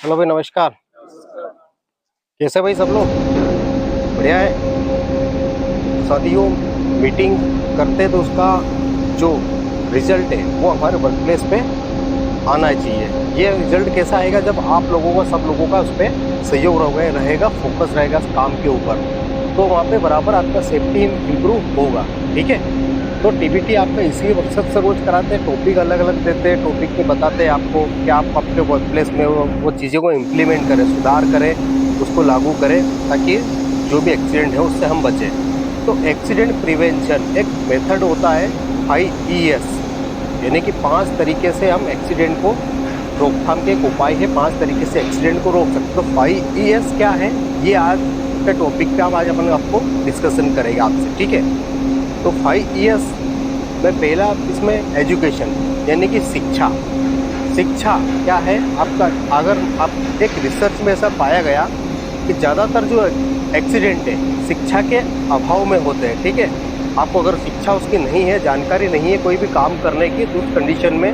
Hello भाई, नमस्कार। कैसे भाई सब लोग? बढ़िया है। शादियों मीटिंग करते तो उसका जो रिजल्ट है वो हमारे वर्क प्लेस पे आना चाहिए। ये रिजल्ट कैसा आएगा? जब आप लोगों का, सब लोगों का उस पर सहयोग रहेगा, फोकस रहेगा काम के ऊपर, तो वहाँ पे बराबर आपका सेफ्टी इम्प्रूव होगा। ठीक है। तो टीबीटी आपका इसी मकसद से रोज कराते हैं, टॉपिक अलग अलग देते हैं, टॉपिक में बताते हैं आपको कि आप अपने वर्क प्लेस में वो चीज़ों को इम्प्लीमेंट करें, सुधार करें, उसको लागू करें, ताकि जो भी एक्सीडेंट है उससे हम बचें। तो एक्सीडेंट प्रिवेंशन एक मेथड होता है 5ES, यानी कि 5 तरीके से हम एक्सीडेंट को रोकथाम के एक उपाय है, 5 तरीके से एक्सीडेंट को रोक सकते। तो 5ES क्या है, ये आज के टॉपिक पे आज अपन आपको डिस्कशन करेंगे आपसे। ठीक है। तो 5ES में पहला इसमें एजुकेशन, यानी कि शिक्षा। शिक्षा क्या है आपका? अगर आप एक रिसर्च में ऐसा पाया गया कि ज़्यादातर जो एक्सीडेंट है शिक्षा के अभाव में होते हैं। ठीक है। आपको अगर शिक्षा उसकी नहीं है, जानकारी नहीं है कोई भी काम करने की, तो उस कंडीशन में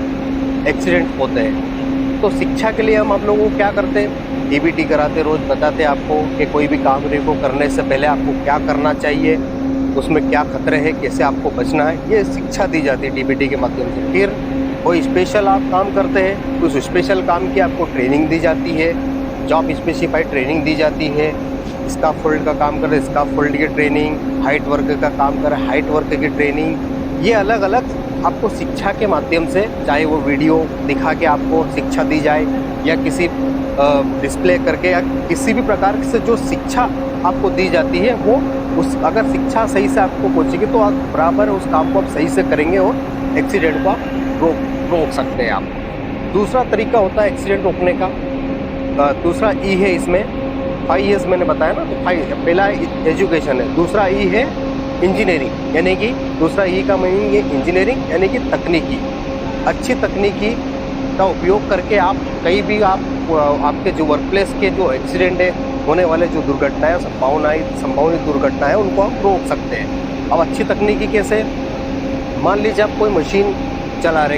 एक्सीडेंट होते हैं। तो शिक्षा के लिए हम आप लोगों को क्या करते हैं? टीबीटी कराते, रोज बताते आपको कि कोई भी काम को करने से पहले आपको क्या करना चाहिए, उसमें क्या खतरे हैं, कैसे आपको बचना है, ये शिक्षा दी जाती है टीबीटी के माध्यम से। फिर कोई स्पेशल आप काम करते हैं, उस स्पेशल काम की आपको ट्रेनिंग दी जाती है, जॉब स्पेसिफाइड ट्रेनिंग दी जाती है। स्काफोल्ड का काम कर रहे स्काफोल्ड की ट्रेनिंग, हाइट वर्क का काम कर रहे हाइट वर्क की ट्रेनिंग, ये अलग अलग आपको शिक्षा के माध्यम से, चाहे वो वीडियो दिखा के आपको शिक्षा दी जाए या किसी डिस्प्ले करके या किसी भी प्रकार से जो शिक्षा आपको दी जाती है, वो उस अगर शिक्षा सही से आपको पहुंचेगी तो आप बराबर उस काम को आप सही से करेंगे और एक्सीडेंट को आप रोक सकते हैं आप। दूसरा तरीका होता है एक्सीडेंट रोकने का, दूसरा ई है इसमें। 5 मैंने बताया ना, तो 5 पहला एजुकेशन है, दूसरा ई है इंजीनियरिंग, यानी कि दूसरा ई का मीनिंग ये इंजीनियरिंग, यानी कि तकनीकी। अच्छी तकनीकी का उपयोग करके आप कहीं भी आपके जो वर्क प्लेस के जो एक्सीडेंट है, होने वाले जो दुर्घटनाएं, संभावित दुर्घटनाएं, उनको आप रोक सकते हैं। अब अच्छी तकनीकी कैसे? मान लीजिए आप कोई मशीन चला रहे,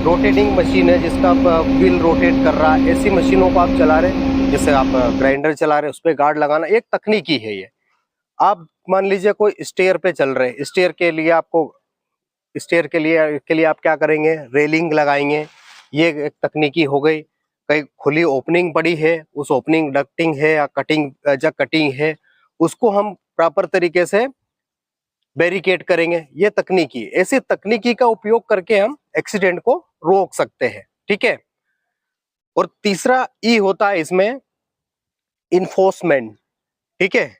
रोटेटिंग मशीन है जिसका व्हील रोटेट कर रहा है, ऐसी मशीनों को आप चला रहे, जैसे आप ग्राइंडर चला रहे, उस पर गार्ड लगाना एक तकनीकी है ये। आप मान लीजिए कोई स्टेयर पे चल रहे, स्टेयर के लिए आप क्या करेंगे? रेलिंग लगाएंगे, ये एक तकनीकी हो गई। कहीं खुली ओपनिंग पड़ी है, उस ओपनिंग डक्टिंग है या कटिंग है, उसको हम प्रॉपर तरीके से बैरिकेड करेंगे, ये तकनीकी। ऐसी तकनीकी का उपयोग करके हम एक्सीडेंट को रोक सकते हैं। ठीक है। और तीसरा ई होता है इसमें इन्फोर्समेंट। ठीक है।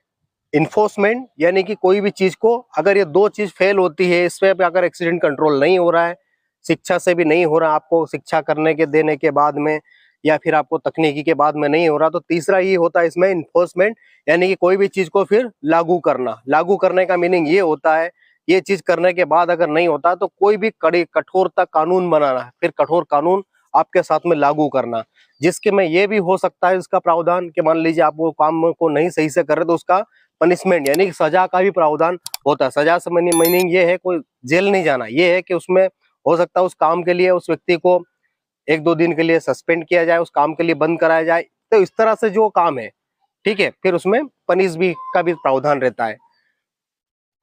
इन्फोर्समेंट यानी कि कोई भी चीज को, अगर ये दो चीज फेल होती है, इस पे अगर एक्सीडेंट कंट्रोल नहीं हो रहा है, शिक्षा से भी नहीं हो रहा, आपको शिक्षा करने के देने के बाद में या फिर आपको तकनीकी के बाद में नहीं हो रहा, तो तीसरा ये होता है इसमें इन्फोर्समेंट, यानी कि कोई भी चीज को फिर लागू करना। लागू करने का मीनिंग ये होता है, ये चीज करने के बाद अगर नहीं होता तो कोई भी कड़ी कठोरता कानून बनाना, फिर कठोर कानून आपके साथ में लागू करना, जिसके में ये भी हो सकता है इसका प्रावधान कि मान लीजिए आप वो काम को नहीं सही से कर रहे तो उसका पनिशमेंट, यानी कि सजा का भी प्रावधान होता है। सजा से मीनिंग ये है कोई जेल नहीं जाना, ये है कि उसमें हो सकता है उस काम के लिए उस व्यक्ति को 1-2 दिन के लिए सस्पेंड किया जाए, उस काम के लिए बंद कराया जाए। तो इस तरह से जो काम है, ठीक है, फिर उसमें पनिश भी का भी प्रावधान रहता है।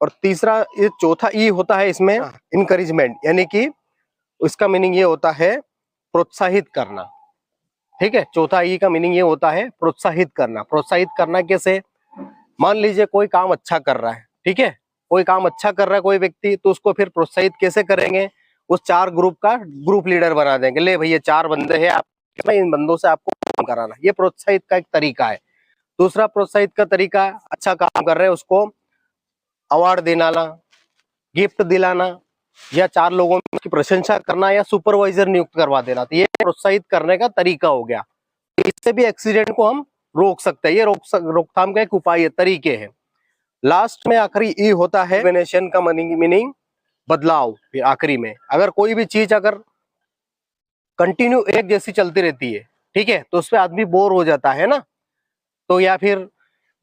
और तीसरा, ये चौथा ई होता है इसमें इनकरेजमेंट, यानी कि इसका मीनिंग ये होता है प्रोत्साहित करना। ठीक है। चौथा ई का मीनिंग ये होता है प्रोत्साहित करना। प्रोत्साहित करना कैसे? मान लीजिए कोई काम अच्छा कर रहा है, ठीक है, कोई काम अच्छा कर रहा है कोई व्यक्ति, तो उसको फिर प्रोत्साहित कैसे करेंगे? उस 4 ग्रुप का ग्रुप लीडर बना देंगे, ले भैया 4 बंदे हैं, आप इन बंदों से आपको काम कराना। ये प्रोत्साहित का एक तरीका है। दूसरा प्रोत्साहित का तरीका, अच्छा काम कर रहे हैं उसको अवार्ड दिलाना, गिफ्ट दिलाना, या 4 लोगों में उसकी प्रशंसा करना, या सुपरवाइजर नियुक्त करवा देना। तो ये प्रोत्साहित करने का तरीका हो गया। इससे भी एक्सीडेंट को हम रोक सकते हैं। ये रोकथाम का एक उपाय है, तरीके हैं। लास्ट में आखिरी ई होता है प्रिवेंशन का मीनिंग बदलाव। फिर आखिरी में अगर कोई भी चीज अगर कंटिन्यू एक जैसी चलती रहती है, ठीक है, तो उसपे आदमी बोर हो जाता है ना। तो या फिर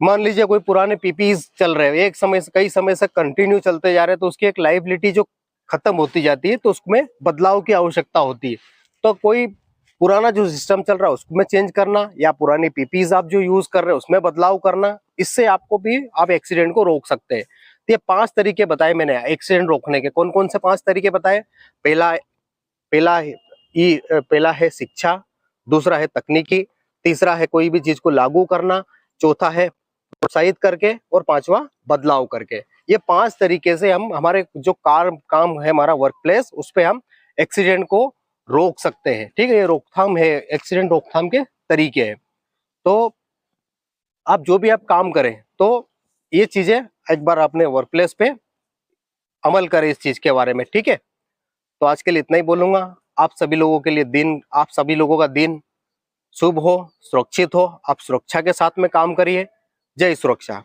मान लीजिए कोई पुराने पीपीज चल रहे हैं, एक समय से कई समय से कंटिन्यू चलते जा रहे हैं, तो उसकी एक लाइबिलिटी जो खत्म होती जाती है, तो उसमें बदलाव की आवश्यकता होती है। तो कोई पुराना जो सिस्टम चल रहा है उसमें चेंज करना, या पुरानी पीपीज आप जो यूज कर रहे हैं उसमें बदलाव करना, इससे आपको भी आप एक्सीडेंट को रोक सकते हैं। तो ये 5 तरीके बताए मैंने एक्सीडेंट रोकने के। कौन कौन से 5 तरीके बताए? पहला है शिक्षा, दूसरा है तकनीकी, तीसरा है कोई भी चीज को लागू करना, चौथा है प्रोत्साहित करके, और पांचवा बदलाव करके। ये 5 तरीके से हम हमारे जो काम है हमारा वर्क प्लेस, उस पे हम एक्सीडेंट को रोक सकते हैं। ठीक है, ये रोकथाम है, एक्सीडेंट रोकथाम के तरीके हैं। तो आप जो भी आप काम करें तो ये चीजें एक बार अपने वर्क प्लेस पे अमल करें इस चीज के बारे में। ठीक है, तो आज के लिए इतना ही बोलूंगा। आप सभी लोगों के लिए आप सभी लोगों का दिन शुभ हो, सुरक्षित हो। आप सुरक्षा के साथ में काम करिए। जय सुरक्षा।